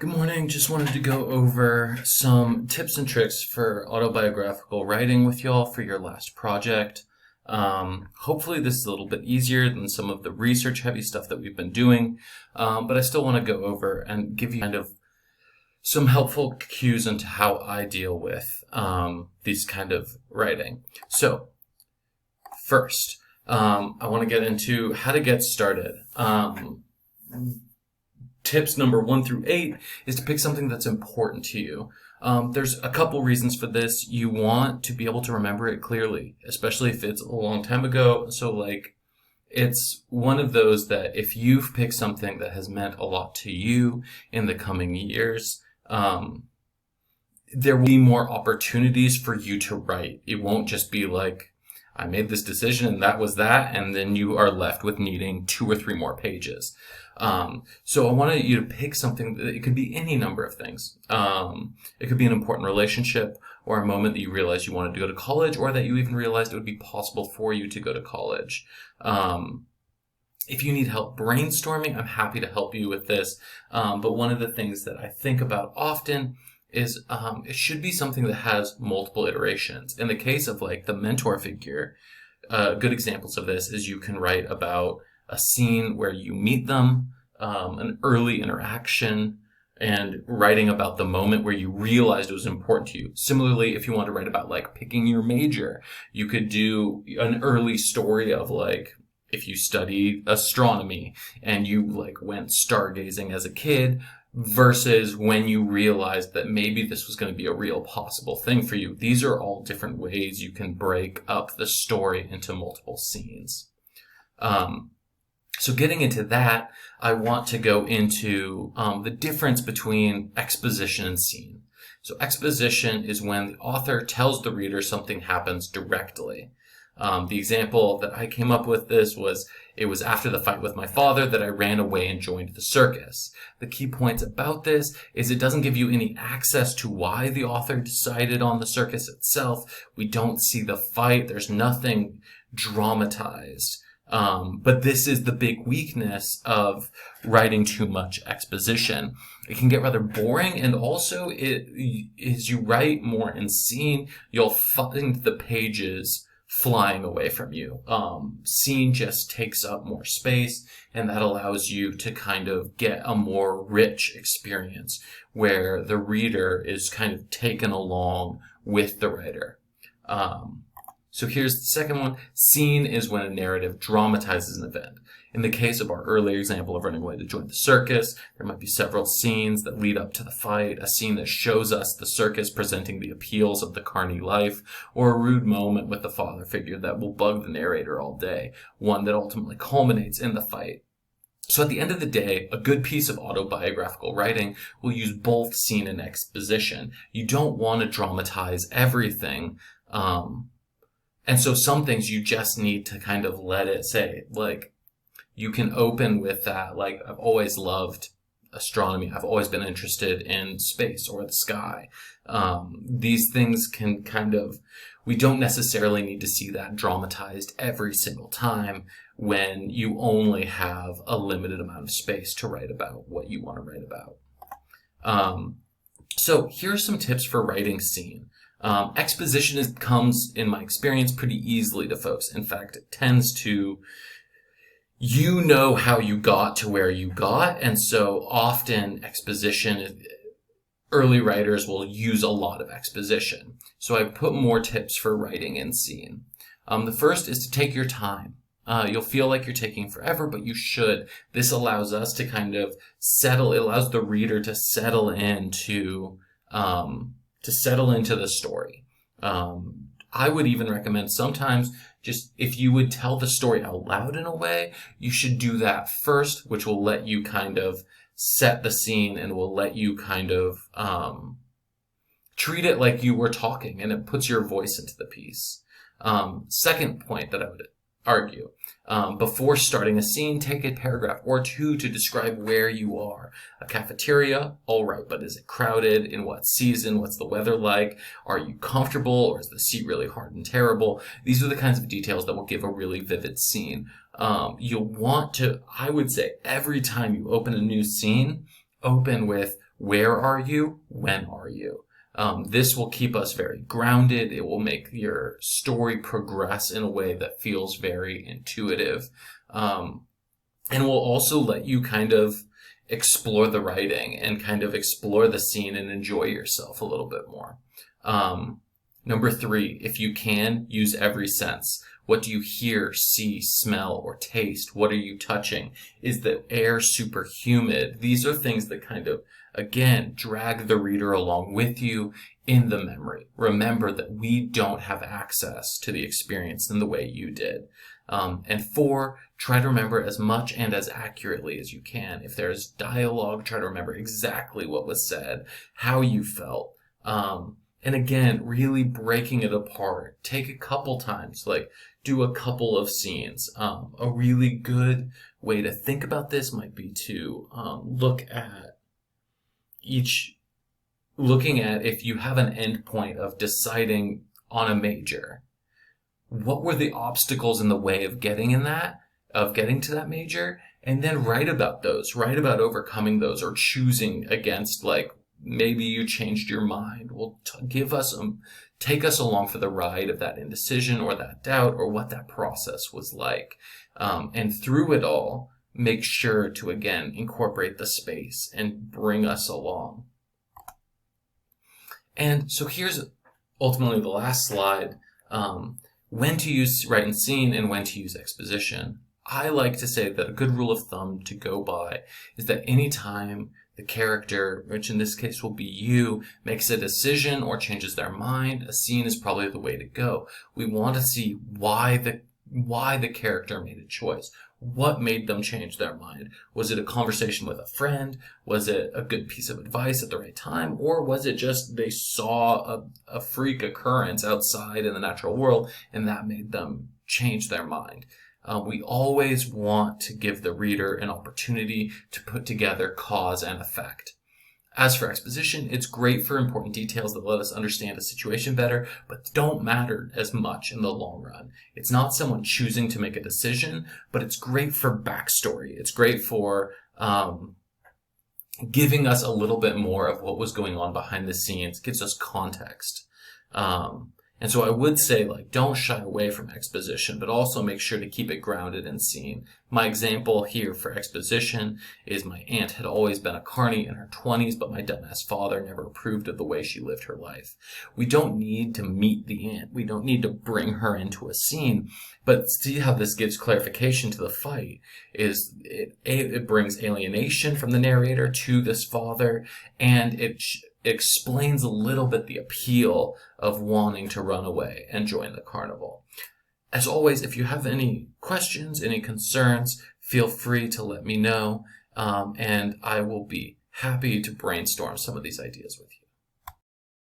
Good morning. Just wanted to go over some tips and tricks for autobiographical writing with y'all for your last project. Hopefully this is a little bit easier than some of the research heavy stuff that we've been doing, but I still want to go over and give you kind of some helpful cues into how I deal with these kind of writing. So first, I want to get into how to get started. Tips number 1 through 8 is to pick something that's important to you. There's a couple reasons for this. You want to be able to remember it clearly, especially if it's a long time ago. So it's one of those that if you've picked something that has meant a lot to you in the coming years, there will be more opportunities for you to write. It won't just be like, I made this decision and that was that, and then you are left with needing 2 or 3 more pages. So I wanted you to pick something that it could be any number of things. It could be an important relationship or a moment that you realized you wanted to go to college, or that you even realized it would be possible for you to go to college. If you need help brainstorming, I'm happy to help you with this. But one of the things that I think about often is it should be something that has multiple iterations. In the case of the mentor figure, good examples of this is you can write about a scene where you meet them, an early interaction, and writing about the moment where you realized it was important to you. Similarly, if you want to write about picking your major, you could do an early story of if you study astronomy and you went stargazing as a kid versus when you realized that maybe this was going to be a real possible thing for you. These are all different ways you can break up the story into multiple scenes. So getting into that, I want to go into the difference between exposition and scene. So exposition is when the author tells the reader something happens directly. The example that I came up with it was after the fight with my father that I ran away and joined the circus. The key points about this is it doesn't give you any access to why the author decided on the circus itself. We don't see the fight. There's nothing dramatized. But this is the big weakness of writing too much exposition. It can get rather boring, and also as you write more in scene, you'll find the pages flying away from you. Scene just takes up more space, and that allows you to kind of get a more rich experience where the reader is kind of taken along with the writer. So here's the second one. Scene is when a narrative dramatizes an event. In the case of our earlier example of running away to join the circus, there might be several scenes that lead up to the fight, a scene that shows us the circus presenting the appeals of the carny life, or a rude moment with the father figure that will bug the narrator all day, one that ultimately culminates in the fight. So at the end of the day, a good piece of autobiographical writing will use both scene and exposition. You don't want to dramatize everything, and so some things you just need to kind of let it say. You can open with that, I've always loved astronomy. I've always been interested in space or the sky. These things can we don't necessarily need to see that dramatized every single time when you only have a limited amount of space to write about what you want to write about. So here's some tips for writing scene. Exposition comes, in my experience, pretty easily to folks. In fact, it tends to, you know how you got to where you got, and so often early writers will use a lot of exposition. So I put more tips for writing in scene. The first is to take your time. You'll feel like you're taking forever, but you should. This allows us to it allows the reader to settle into the story. I would even recommend sometimes just if you would tell the story out loud in a way, you should do that first, which will let you set the scene and will let you treat it like you were talking, and it puts your voice into the piece. Second point that I would argue, before starting a scene, take a paragraph or 2 to describe where you are. A cafeteria, all right, but is it crowded? In what season? What's the weather like? Are you comfortable, or is the seat really hard and terrible? These are the kinds of details that will give a really vivid scene. You'll want to, I would say, every time you open a new scene, open with Where are you? When are you? This will keep us very grounded. It will make your story progress in a way that feels very intuitive. And will also let you kind of explore the writing and kind of explore the scene and enjoy yourself a little bit more. Number 3, if you can, use every sense. What do you hear, see, smell, or taste? What are you touching? Is the air super humid? These are things that kind of, again, drag the reader along with you in the memory. Remember that we don't have access to the experience in the way you did. And 4, try to remember as much and as accurately as you can. If there's dialogue, try to remember exactly what was said, how you felt. And again, really breaking it apart. Take a couple times, like do a couple of scenes. A really good way to think about this might be to looking at if you have an end point of deciding on a major. What were the obstacles in the way of getting to that major? And then write about those. Write about overcoming those or choosing against, like, maybe you changed your mind. Well, take us along for the ride of that indecision or that doubt or what that process was like. And through it all, make sure to, again, incorporate the space and bring us along. And so here's ultimately the last slide. When to use write and scene and when to use exposition. I like to say that a good rule of thumb to go by is that anytime the character, which in this case will be you, makes a decision or changes their mind, a scene is probably the way to go. We want to see why the character made a choice. What made them change their mind? Was it a conversation with a friend? Was it a good piece of advice at the right time? Or was it just they saw a freak occurrence outside in the natural world and that made them change their mind? We always want to give the reader an opportunity to put together cause and effect. As for exposition, it's great for important details that let us understand a situation better, but don't matter as much in the long run. It's not someone choosing to make a decision, but it's great for backstory. It's great for giving us a little bit more of what was going on behind the scenes. It gives us context. And so I would say, like, don't shy away from exposition, but also make sure to keep it grounded in scene. My example here for exposition is my aunt had always been a carny in her 20s, but my dumbass father never approved of the way she lived her life. We don't need to meet the aunt. We don't need to bring her into a scene. But see how this gives clarification to the fight is it brings alienation from the narrator to this father, and it explains a little bit the appeal of wanting to run away and join the carnival. As always, if you have any questions, any concerns, feel free to let me know, and I will be happy to brainstorm some of these ideas with you.